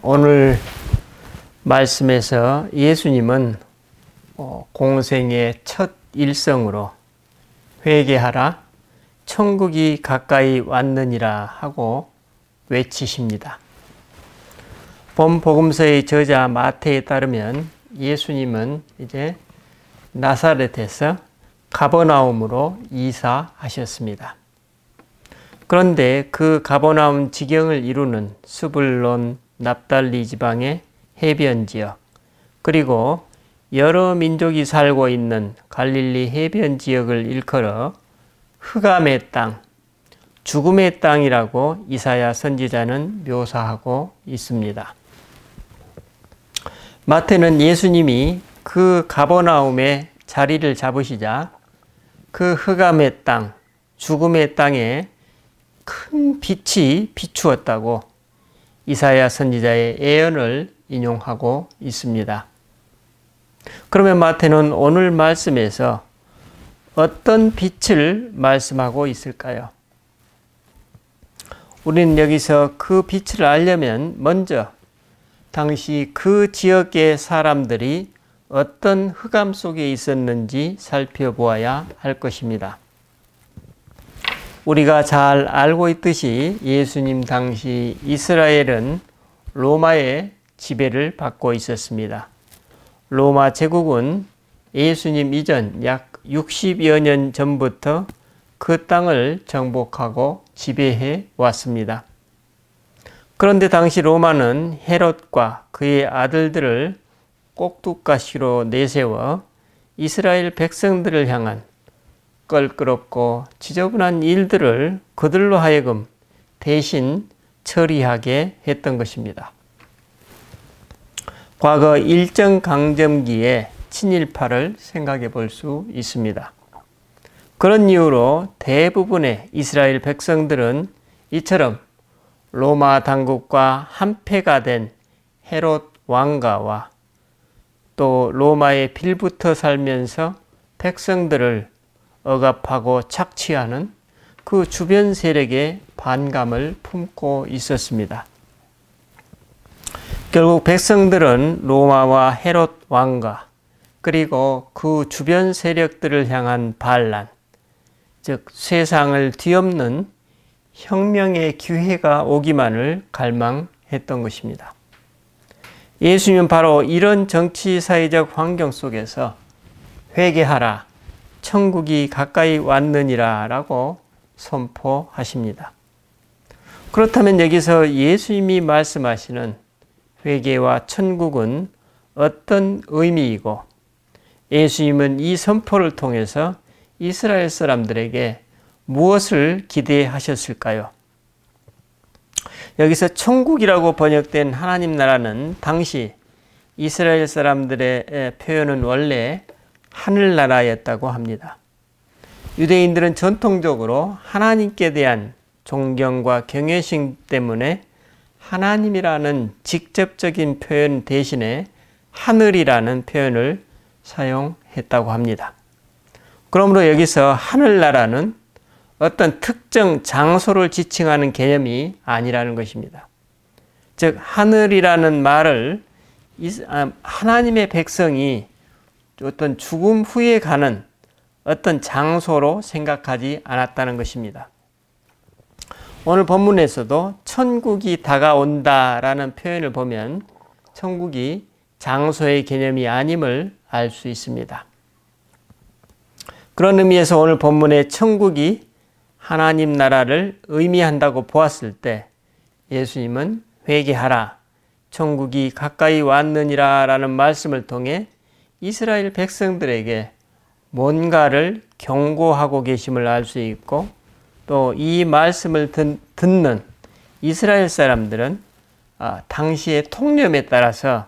오늘 말씀에서 예수님은 공생의 첫 일성으로 회개하라, 천국이 가까이 왔느니라 하고 외치십니다. 본 복음서의 저자 마태에 따르면 예수님은 이제 나사렛에서 가버나움으로 이사하셨습니다. 그런데 그 가버나움 지경을 이루는 스불론, 납달리 지방의 해변 지역, 그리고 여러 민족이 살고 있는 갈릴리 해변 지역을 일컬어 흑암의 땅, 죽음의 땅이라고 이사야 선지자는 묘사하고 있습니다. 마태는 예수님이 그 가버나움에 자리를 잡으시자 그 흑암의 땅, 죽음의 땅에 큰 빛이 비추었다고 이사야 선지자의 예언을 인용하고 있습니다. 그러면 마태는 오늘 말씀에서 어떤 빛을 말씀하고 있을까요? 우리는 여기서 그 빛을 알려면 먼저 당시 그 지역의 사람들이 어떤 흑암 속에 있었는지 살펴보아야 할 것입니다. 우리가 잘 알고 있듯이 예수님 당시 이스라엘은 로마의 지배를 받고 있었습니다. 로마 제국은 예수님 이전 약 60여 년 전부터 그 땅을 정복하고 지배해 왔습니다. 그런데 당시 로마는 헤롯과 그의 아들들을 꼭두가시로 내세워 이스라엘 백성들을 향한 껄끄럽고 지저분한 일들을 그들로 하여금 대신 처리하게 했던 것입니다. 과거 일정강점기의 친일파를 생각해 볼 수 있습니다. 그런 이유로 대부분의 이스라엘 백성들은 이처럼 로마 당국과 한패가 된 헤롯 왕가와 또 로마에 빌붙어 살면서 백성들을 억압하고 착취하는 그 주변 세력에 반감을 품고 있었습니다. 결국 백성들은 로마와 헤롯 왕가 그리고 그 주변 세력들을 향한 반란, 즉 세상을 뒤엎는 혁명의 기회가 오기만을 갈망했던 것입니다. 예수님은 바로 이런 정치 사회적 환경 속에서 회개하라, 천국이 가까이 왔느니라 라고 선포하십니다. 그렇다면 여기서 예수님이 말씀하시는 회개와 천국은 어떤 의미이고 예수님은 이 선포를 통해서 이스라엘 사람들에게 무엇을 기대하셨을까요? 여기서 천국이라고 번역된 하나님 나라는 당시 이스라엘 사람들의 표현은 원래 하늘나라였다고 합니다. 유대인들은 전통적으로 하나님께 대한 존경과 경외심 때문에 하나님이라는 직접적인 표현 대신에 하늘이라는 표현을 사용했다고 합니다. 그러므로 여기서 하늘나라는 어떤 특정 장소를 지칭하는 개념이 아니라는 것입니다. 즉 하늘이라는 말을 하나님의 백성이 어떤 죽음 후에 가는 어떤 장소로 생각하지 않았다는 것입니다. 오늘 본문에서도 천국이 다가온다라는 표현을 보면 천국이 장소의 개념이 아님을 알 수 있습니다. 그런 의미에서 오늘 본문의 천국이 하나님 나라를 의미한다고 보았을 때 예수님은 회개하라, 천국이 가까이 왔느니라 라는 말씀을 통해 이스라엘 백성들에게 뭔가를 경고하고 계심을 알 수 있고 또 이 말씀을 듣는 이스라엘 사람들은 당시의 통념에 따라서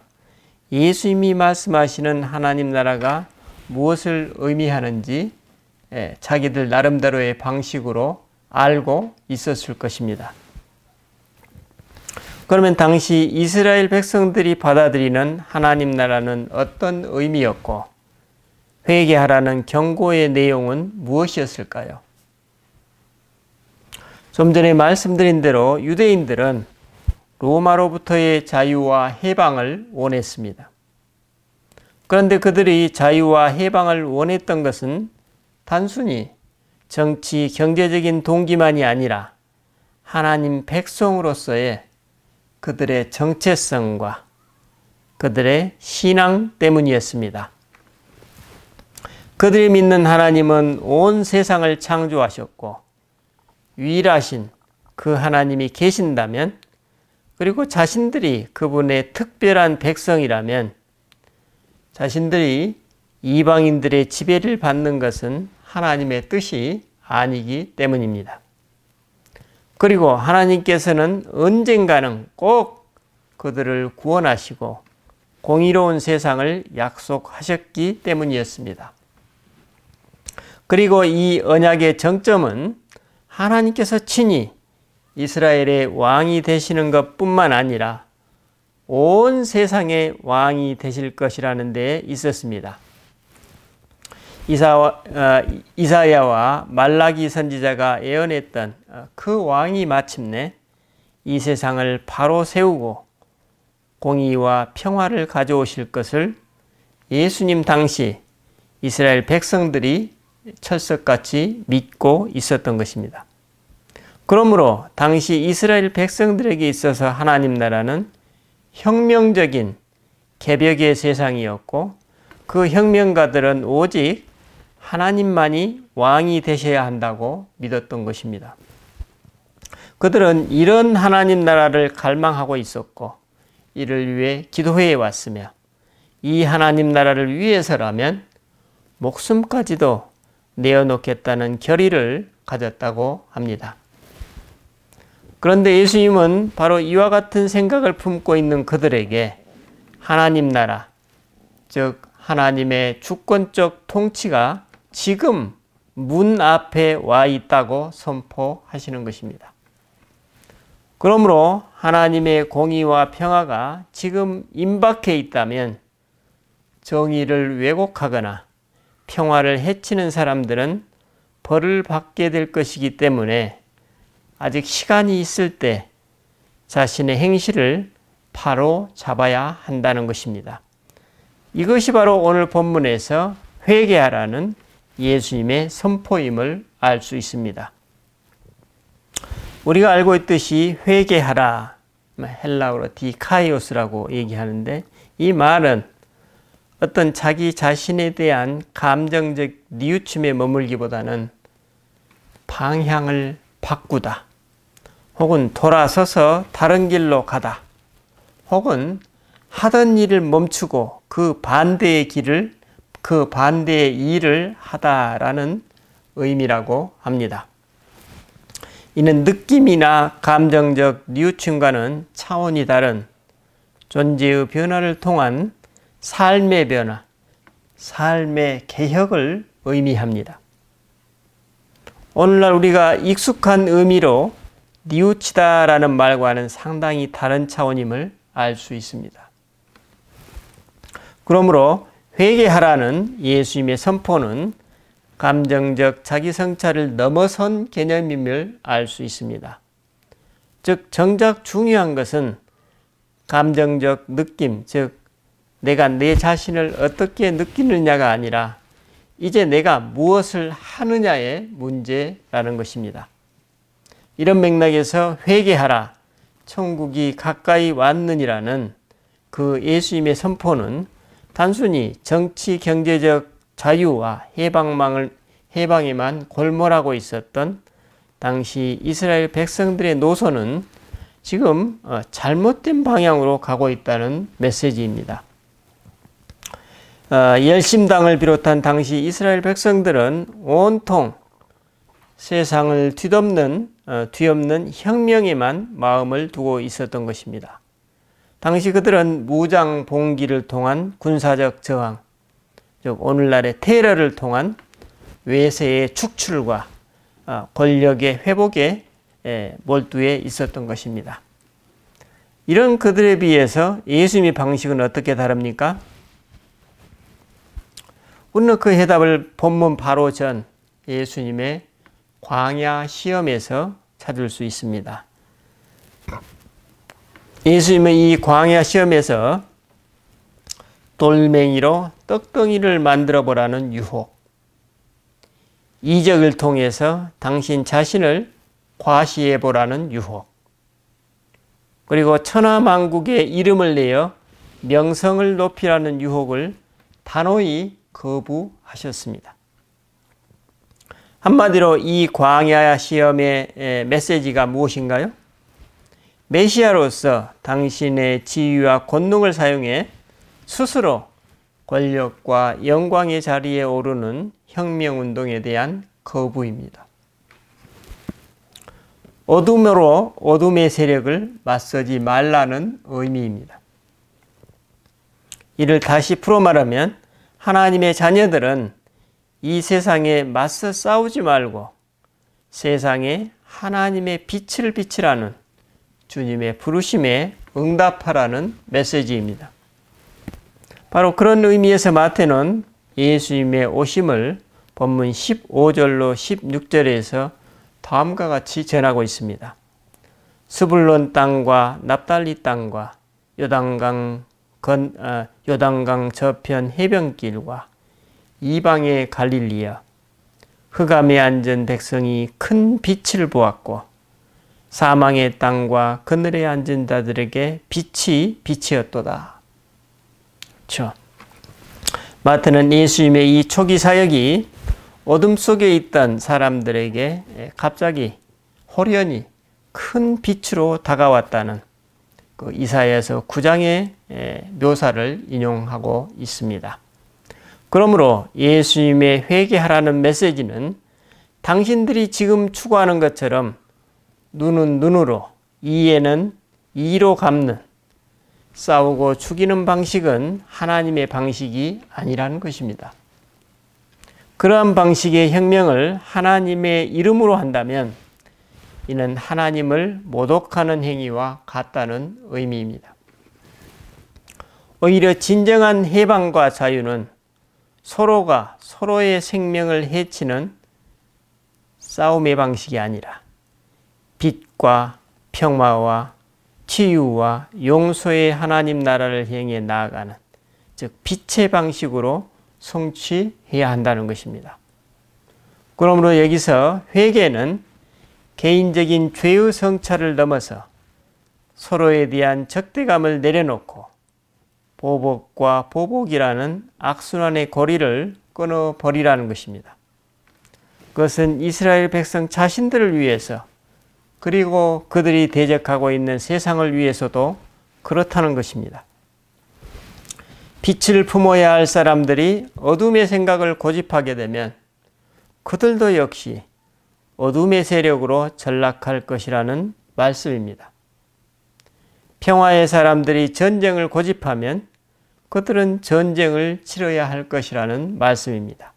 예수님이 말씀하시는 하나님 나라가 무엇을 의미하는지 자기들 나름대로의 방식으로 알고 있었을 것입니다. 그러면 당시 이스라엘 백성들이 받아들이는 하나님 나라는 어떤 의미였고 회개하라는 경고의 내용은 무엇이었을까요? 좀 전에 말씀드린 대로 유대인들은 로마로부터의 자유와 해방을 원했습니다. 그런데 그들이 자유와 해방을 원했던 것은 단순히 정치, 경제적인 동기만이 아니라 하나님 백성으로서의 그들의 정체성과 그들의 신앙 때문이었습니다. 그들이 믿는 하나님은 온 세상을 창조하셨고 유일하신 그 하나님이 계신다면, 그리고 자신들이 그분의 특별한 백성이라면 자신들이 이방인들의 지배를 받는 것은 하나님의 뜻이 아니기 때문입니다. 그리고 하나님께서는 언젠가는 꼭 그들을 구원하시고 공의로운 세상을 약속하셨기 때문이었습니다. 그리고 이 언약의 정점은 하나님께서 친히 이스라엘의 왕이 되시는 것뿐만 아니라 온 세상의 왕이 되실 것이라는 데 있었습니다. 이사야와 말라기 선지자가 예언했던 그 왕이 마침내 이 세상을 바로 세우고 공의와 평화를 가져오실 것을 예수님 당시 이스라엘 백성들이 철석같이 믿고 있었던 것입니다. 그러므로 당시 이스라엘 백성들에게 있어서 하나님 나라는 혁명적인 개벽의 세상이었고, 그 혁명가들은 오직 하나님만이 왕이 되셔야 한다고 믿었던 것입니다. 그들은 이런 하나님 나라를 갈망하고 있었고 이를 위해 기도해 왔으며, 이 하나님 나라를 위해서라면 목숨까지도 내어놓겠다는 결의를 가졌다고 합니다. 그런데 예수님은 바로 이와 같은 생각을 품고 있는 그들에게 하나님 나라, 즉 하나님의 주권적 통치가 지금 문 앞에 와 있다고 선포하시는 것입니다. 그러므로 하나님의 공의와 평화가 지금 임박해 있다면 정의를 왜곡하거나 평화를 해치는 사람들은 벌을 받게 될 것이기 때문에 아직 시간이 있을 때 자신의 행실을 바로 잡아야 한다는 것입니다. 이것이 바로 오늘 본문에서 회개하라는 예수님의 선포임을 알 수 있습니다. 우리가 알고 있듯이 회개하라, 헬라어로 디카이오스라고 얘기하는데, 이 말은 어떤 자기 자신에 대한 감정적 뉘우침에 머물기보다는 방향을 바꾸다, 혹은 돌아서서 다른 길로 가다, 혹은 하던 일을 멈추고 그 반대의 일을 하다라는 의미라고 합니다. 이는 느낌이나 감정적 뉘우침과는 차원이 다른 존재의 변화를 통한 삶의 변화, 삶의 개혁을 의미합니다. 오늘날 우리가 익숙한 의미로 뉘우치다라는 말과는 상당히 다른 차원임을 알 수 있습니다. 그러므로 회개하라는 예수님의 선포는 감정적 자기 성찰을 넘어선 개념임을 알 수 있습니다. 즉 정작 중요한 것은 감정적 느낌, 즉 내가 내 자신을 어떻게 느끼느냐가 아니라 이제 내가 무엇을 하느냐의 문제라는 것입니다. 이런 맥락에서 회개하라, 천국이 가까이 왔느니라는 그 예수님의 선포는 단순히 정치 경제적 자유와 해방에만 골몰하고 있었던 당시 이스라엘 백성들의 노선은 지금 잘못된 방향으로 가고 있다는 메시지입니다. 열심당을 비롯한 당시 이스라엘 백성들은 온통 세상을 뒤엎는 혁명에만 마음을 두고 있었던 것입니다. 당시 그들은 무장 봉기를 통한 군사적 저항, 즉 오늘날의 테러를 통한 외세의 축출과 권력의 회복에 몰두해 있었던 것입니다. 이런 그들에 비해서 예수님의 방식은 어떻게 다릅니까? 우리는 그 해답을 본문 바로 전 예수님의 광야 시험에서 찾을 수 있습니다. 예수님의 이 광야 시험에서 돌멩이로 떡덩이를 만들어 보라는 유혹, 이적을 통해서 당신 자신을 과시해 보라는 유혹, 그리고 천하만국의 이름을 내어 명성을 높이라는 유혹을 단호히 거부하셨습니다. 한마디로 이 광야 시험의 메시지가 무엇인가요? 메시아로서 당신의 지위와 권능을 사용해 스스로 권력과 영광의 자리에 오르는 혁명운동에 대한 거부입니다. 어둠으로 어둠의 세력을 맞서지 말라는 의미입니다. 이를 다시 풀어 말하면 하나님의 자녀들은 이 세상에 맞서 싸우지 말고 세상에 하나님의 빛을 비치라는 주님의 부르심에 응답하라는 메시지입니다. 바로 그런 의미에서 마태는 예수님의 오심을 본문 15절로 16절에서 다음과 같이 전하고 있습니다. 스불론 땅과 납달리 땅과 요단강 저편 해변길과 이방의 갈릴리여, 흑암에 앉은 백성이 큰 빛을 보았고 사망의 땅과 그늘에 앉은 자들에게 빛이었도다. 그렇죠. 마태는 예수님의 이 초기 사역이 어둠 속에 있던 사람들에게 갑자기 호련히 큰 빛으로 다가왔다는 그 이사야서 9장의 묘사를 인용하고 있습니다. 그러므로 예수님의 회개하라는 메시지는 당신들이 지금 추구하는 것처럼 눈은 눈으로, 이에는 이로 갚는, 싸우고 죽이는 방식은 하나님의 방식이 아니라는 것입니다. 그러한 방식의 혁명을 하나님의 이름으로 한다면 이는 하나님을 모독하는 행위와 같다는 의미입니다. 오히려 진정한 해방과 자유는 서로가 서로의 생명을 해치는 싸움의 방식이 아니라 빛과 평화와 치유와 용서의 하나님 나라를 향해 나아가는, 즉 빛의 방식으로 성취해야 한다는 것입니다. 그러므로 여기서 회개는 개인적인 죄의 성찰을 넘어서 서로에 대한 적대감을 내려놓고 보복과 보복이라는 악순환의 고리를 끊어버리라는 것입니다. 그것은 이스라엘 백성 자신들을 위해서, 그리고 그들이 대적하고 있는 세상을 위해서도 그렇다는 것입니다. 빛을 품어야 할 사람들이 어둠의 생각을 고집하게 되면 그들도 역시 어둠의 세력으로 전락할 것이라는 말씀입니다. 평화의 사람들이 전쟁을 고집하면 그들은 전쟁을 치러야 할 것이라는 말씀입니다.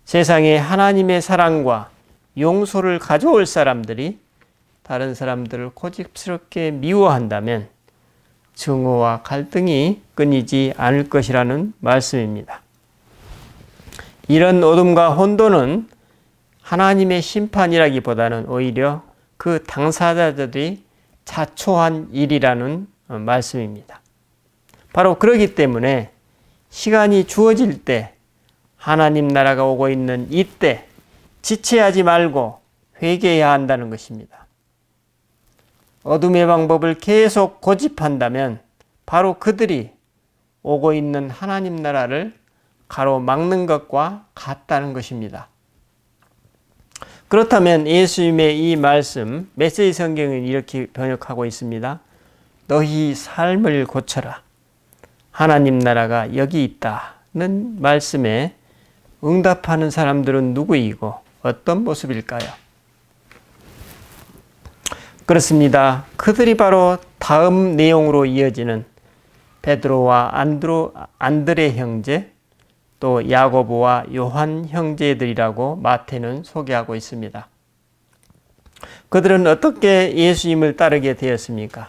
세상에 하나님의 사랑과 용서를 가져올 사람들이 다른 사람들을 고집스럽게 미워한다면 증오와 갈등이 끊이지 않을 것이라는 말씀입니다. 이런 어둠과 혼돈은 하나님의 심판이라기보다는 오히려 그 당사자들이 자초한 일이라는 말씀입니다. 바로 그렇기 때문에 시간이 주어질 때, 하나님 나라가 오고 있는 이때 지체하지 말고 회개해야 한다는 것입니다. 어둠의 방법을 계속 고집한다면 바로 그들이 오고 있는 하나님 나라를 가로막는 것과 같다는 것입니다. 그렇다면 예수님의 이 말씀, 메시지 성경은 이렇게 번역하고 있습니다. 너희 삶을 고쳐라. 하나님 나라가 여기 있다는 말씀에 응답하는 사람들은 누구이고 어떤 모습일까요? 그렇습니다. 그들이 바로 다음 내용으로 이어지는 베드로와 안드레 형제, 또 야고보와 요한 형제들이라고 마태는 소개하고 있습니다. 그들은 어떻게 예수님을 따르게 되었습니까?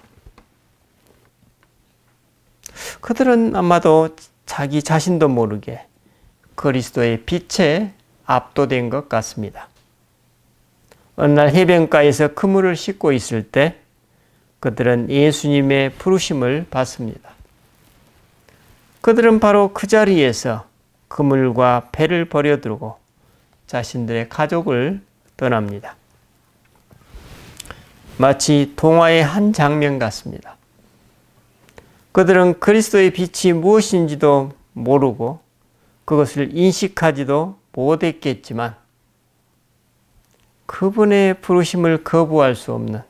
그들은 아마도 자기 자신도 모르게 그리스도의 빛에 압도된 것 같습니다. 어느 날 해변가에서 그물을 씻고 있을 때 그들은 예수님의 부르심을 받습니다. 그들은 바로 그 자리에서 그물과 배를 버려두고 자신들의 가족을 떠납니다. 마치 동화의 한 장면 같습니다. 그들은 그리스도의 빛이 무엇인지도 모르고 그것을 인식하지도 못했겠지만 그분의 부르심을 거부할 수 없는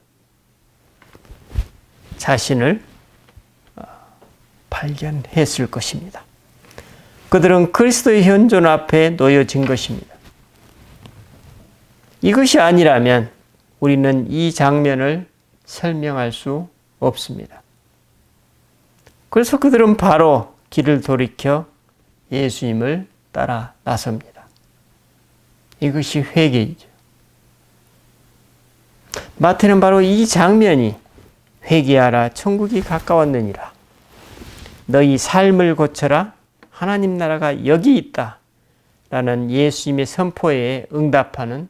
자신을 발견했을 것입니다. 그들은 그리스도의 현존 앞에 놓여진 것입니다. 이것이 아니라면 우리는 이 장면을 설명할 수 없습니다. 그래서 그들은 바로 길을 돌이켜 예수님을 따라 나섭니다. 이것이 회개이죠. 마태는 바로 이 장면이 회개하라 천국이 가까웠느니라. 너희 삶을 고쳐라 하나님 나라가 여기 있다 라는 예수님의 선포에 응답하는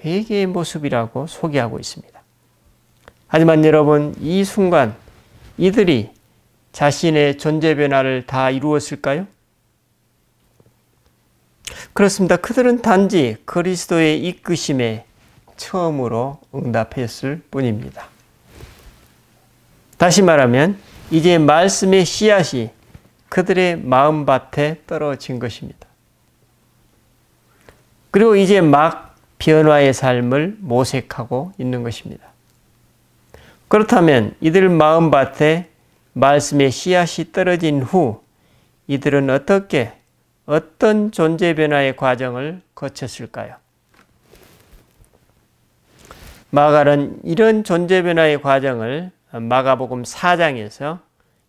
회개의 모습이라고 소개하고 있습니다. 하지만 여러분, 이 순간 이들이 자신의 존재 변화를 다 이루었을까요? 그렇습니다. 그들은 단지 그리스도의 이끄심에 처음으로 응답했을 뿐입니다. 다시 말하면 이제 말씀의 씨앗이 그들의 마음밭에 떨어진 것입니다. 그리고 이제 막 변화의 삶을 모색하고 있는 것입니다. 그렇다면 이들 마음밭에 말씀의 씨앗이 떨어진 후 이들은 어떤 존재 변화의 과정을 거쳤을까요? 마가는 이런 존재 변화의 과정을 마가복음 4장에서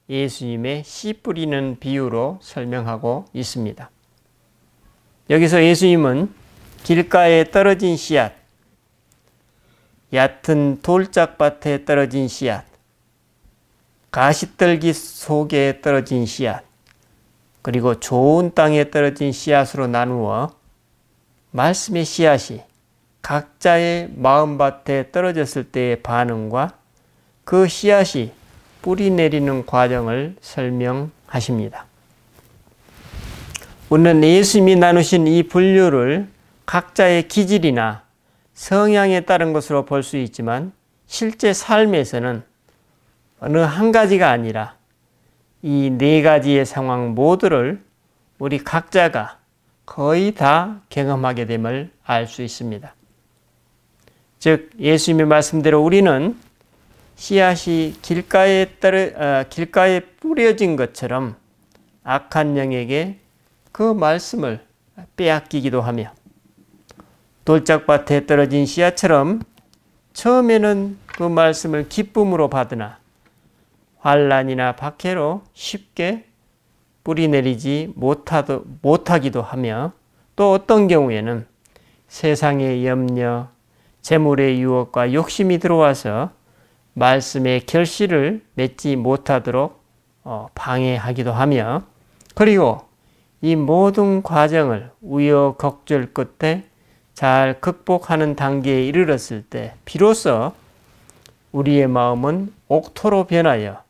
예수님의 씨 뿌리는 비유로 설명하고 있습니다. 여기서 예수님은 길가에 떨어진 씨앗, 얕은 돌짝밭에 떨어진 씨앗, 가시떨기 속에 떨어진 씨앗, 그리고 좋은 땅에 떨어진 씨앗으로 나누어 말씀의 씨앗이 각자의 마음밭에 떨어졌을 때의 반응과 그 씨앗이 뿌리 내리는 과정을 설명하십니다. 우리는 예수님이 나누신 이 분류를 각자의 기질이나 성향에 따른 것으로 볼 수 있지만 실제 삶에서는 어느 한 가지가 아니라 이 네 가지의 상황 모두를 우리 각자가 거의 다 경험하게 됨을 알 수 있습니다. 즉 예수님의 말씀대로 우리는 씨앗이 길가에 뿌려진 것처럼 악한 영에게 그 말씀을 빼앗기기도 하며 돌짝밭에 떨어진 씨앗처럼 처음에는 그 말씀을 기쁨으로 받으나 환난이나 박해로 쉽게 뿌리내리지 못하기도 하며 또 어떤 경우에는 세상의 염려, 재물의 유혹과 욕심이 들어와서 말씀의 결실을 맺지 못하도록 방해하기도 하며 그리고 이 모든 과정을 우여곡절 끝에 잘 극복하는 단계에 이르렀을 때 비로소 우리의 마음은 옥토로 변하여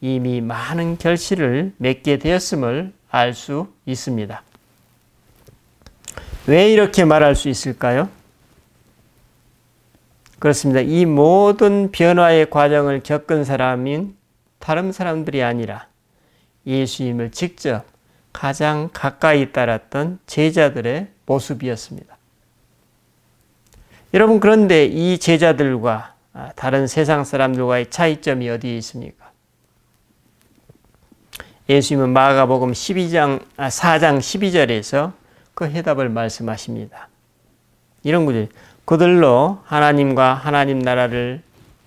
이미 많은 결실을 맺게 되었음을 알 수 있습니다. 왜 이렇게 말할 수 있을까요? 그렇습니다. 이 모든 변화의 과정을 겪은 사람인 다른 사람들이 아니라 예수님을 직접 가장 가까이 따랐던 제자들의 모습이었습니다. 여러분, 그런데 이 제자들과 다른 세상 사람들과의 차이점이 어디에 있습니까? 예수님은 마가복음 4장 12절에서 그 해답을 말씀하십니다. 이런 구절. 그들로 하나님과 하나님 나라를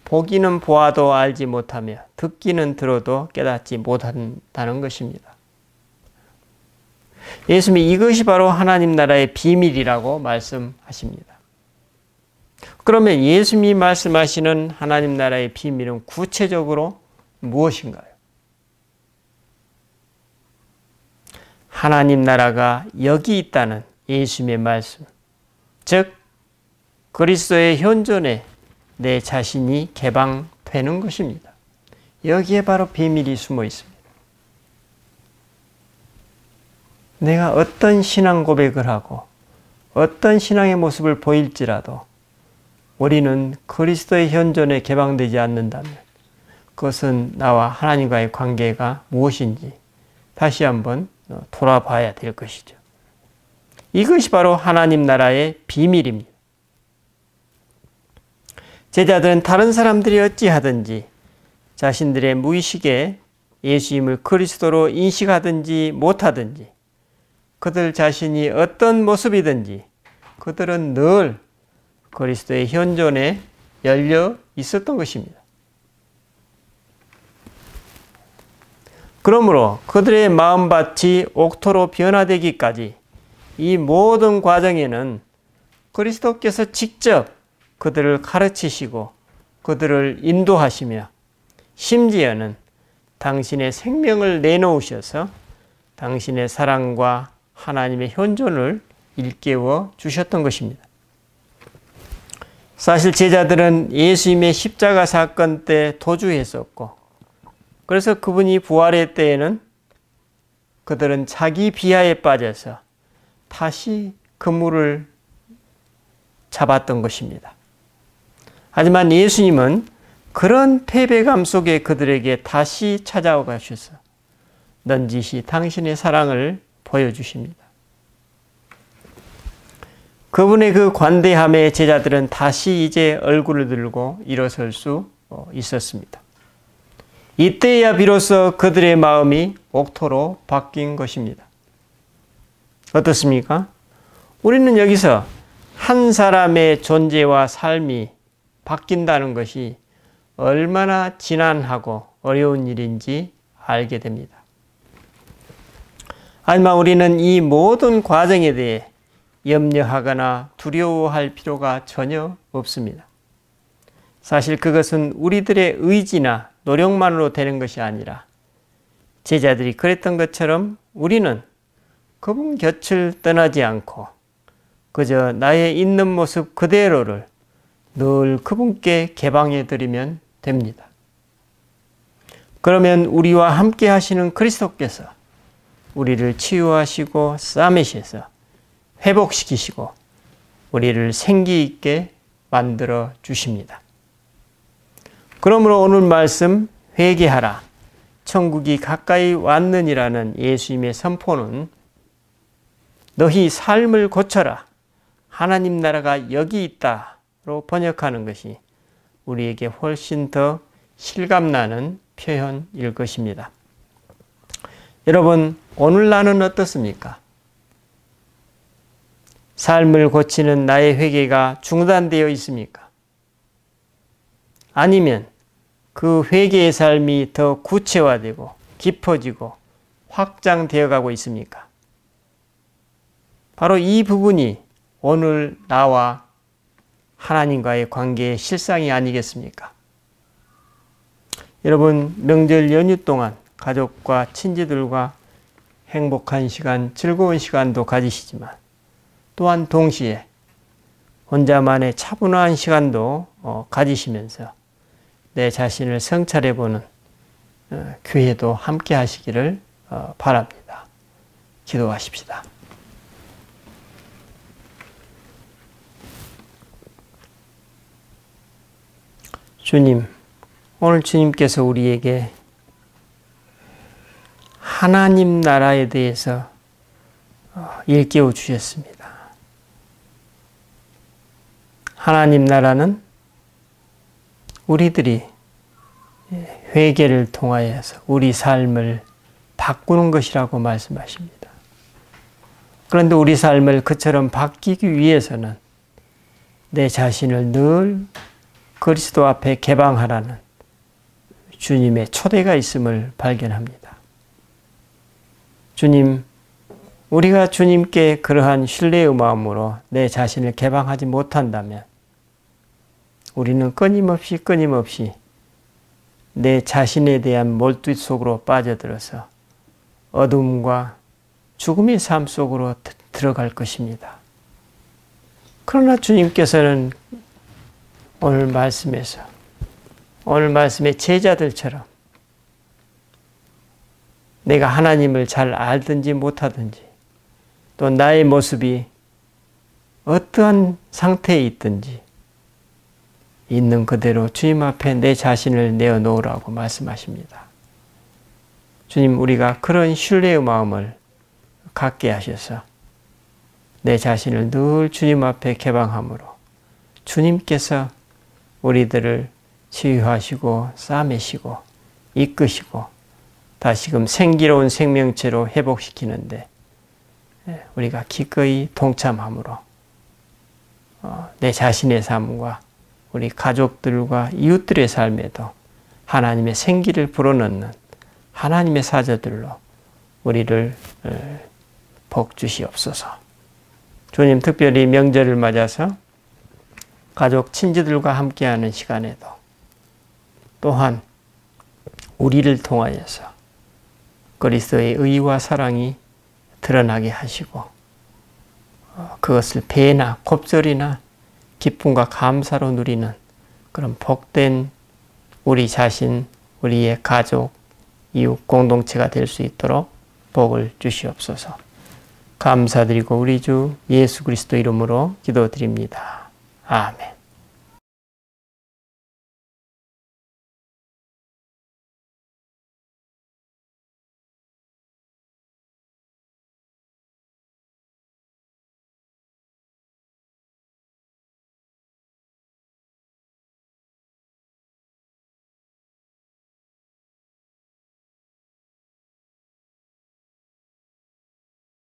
보기는 보아도 알지 못하며 듣기는 들어도 깨닫지 못한다는 것입니다. 예수님이 이것이 바로 하나님 나라의 비밀이라고 말씀하십니다. 그러면 예수님이 말씀하시는 하나님 나라의 비밀은 구체적으로 무엇인가요? 하나님 나라가 여기 있다는 예수님의 말씀, 즉 그리스도의 현존에 내 자신이 개방되는 되는 것입니다. 여기에 바로 비밀이 숨어 있습니다. 내가 어떤 신앙 고백을 하고 어떤 신앙의 모습을 보일지라도 우리는 그리스도의 현존에 개방되지 않는다면 그것은 나와 하나님과의 관계가 무엇인지 다시 한번 돌아봐야 될 것이죠. 이것이 바로 하나님 나라의 비밀입니다. 제자들은 다른 사람들이 어찌하든지 자신들의 무의식에 예수님을 그리스도로 인식하든지 못하든지 그들 자신이 어떤 모습이든지 그들은 늘 그리스도의 현존에 열려 있었던 것입니다. 그러므로 그들의 마음밭이 옥토로 변화되기까지 이 모든 과정에는 그리스도께서 직접 그들을 가르치시고 그들을 인도하시며 심지어는 당신의 생명을 내놓으셔서 당신의 사랑과 하나님의 현존을 일깨워 주셨던 것입니다. 사실 제자들은 예수님의 십자가 사건 때 도주했었고 그래서 그분이 부활의 때에는 그들은 자기 비하에 빠져서 다시 그물을 잡았던 것입니다. 하지만 예수님은 그런 패배감 속에 그들에게 다시 찾아와 가셔서 넌지시 당신의 사랑을 보여주십니다. 그분의 그 관대함에 제자들은 다시 이제 얼굴을 들고 일어설 수 있었습니다. 이때야 비로소 그들의 마음이 옥토로 바뀐 것입니다. 어떻습니까? 우리는 여기서 한 사람의 존재와 삶이 바뀐다는 것이 얼마나 지난하고 어려운 일인지 알게 됩니다. 하지만 우리는 이 모든 과정에 대해 염려하거나 두려워할 필요가 전혀 없습니다. 사실 그것은 우리들의 의지나 노력만으로 되는 것이 아니라 제자들이 그랬던 것처럼 우리는 그분 곁을 떠나지 않고 그저 나의 있는 모습 그대로를 늘 그분께 개방해 드리면 됩니다. 그러면 우리와 함께 하시는 그리스도께서 우리를 치유하시고 싸매셔서 회복시키시고 우리를 생기 있게 만들어 주십니다. 그러므로 오늘 말씀 회개하라 천국이 가까이 왔느니라는 예수님의 선포는 너희 삶을 고쳐라 하나님 나라가 여기 있다로 번역하는 것이 우리에게 훨씬 더 실감나는 표현일 것입니다. 여러분, 오늘 나는 어떻습니까? 삶을 고치는 나의 회개가 중단되어 있습니까? 아니면 그 회개의 삶이 더 구체화되고 깊어지고 확장되어 가고 있습니까? 바로 이 부분이 오늘 나와 하나님과의 관계의 실상이 아니겠습니까? 여러분, 명절 연휴 동안 가족과 친지들과 행복한 시간, 즐거운 시간도 가지시지만 또한 동시에 혼자만의 차분한 시간도 가지시면서 내 자신을 성찰해보는 기회도 함께 하시기를 바랍니다. 기도하십시다. 주님, 오늘 주님께서 우리에게 하나님 나라에 대해서 일깨워 주셨습니다. 하나님 나라는 우리들이 회개를 통하여서 우리 삶을 바꾸는 것이라고 말씀하십니다. 그런데 우리 삶을 그처럼 바뀌기 위해서는 내 자신을 늘 그리스도 앞에 개방하라는 주님의 초대가 있음을 발견합니다. 주님, 우리가 주님께 그러한 신뢰의 마음으로 내 자신을 개방하지 못한다면 우리는 끊임없이 내 자신에 대한 몰두 속으로 빠져들어서 어둠과 죽음의 삶 속으로 들어갈 것입니다. 그러나 주님께서는 오늘 말씀에서 오늘 말씀의 제자들처럼 내가 하나님을 잘 알든지 못하든지 또 나의 모습이 어떠한 상태에 있든지 있는 그대로 주님 앞에 내 자신을 내어놓으라고 말씀하십니다. 주님, 우리가 그런 신뢰의 마음을 갖게 하셔서 내 자신을 늘 주님 앞에 개방함으로 주님께서 우리들을 치유하시고 싸매시고 이끄시고 다시금 생기로운 생명체로 회복시키는데 우리가 기꺼이 동참함으로 내 자신의 삶과 우리 가족들과 이웃들의 삶에도 하나님의 생기를 불어넣는 하나님의 사자들로 우리를 복 주시옵소서. 주님, 특별히 명절을 맞아서 가족, 친지들과 함께하는 시간에도 또한 우리를 통하여서 그리스도의 의와 사랑이 드러나게 하시고 그것을 배나 곱절이나 기쁨과 감사로 누리는 그런 복된 우리 자신, 우리의 가족, 이웃 공동체가 될 수 있도록 복을 주시옵소서. 감사드리고 우리 주 예수 그리스도 이름으로 기도드립니다. 아멘.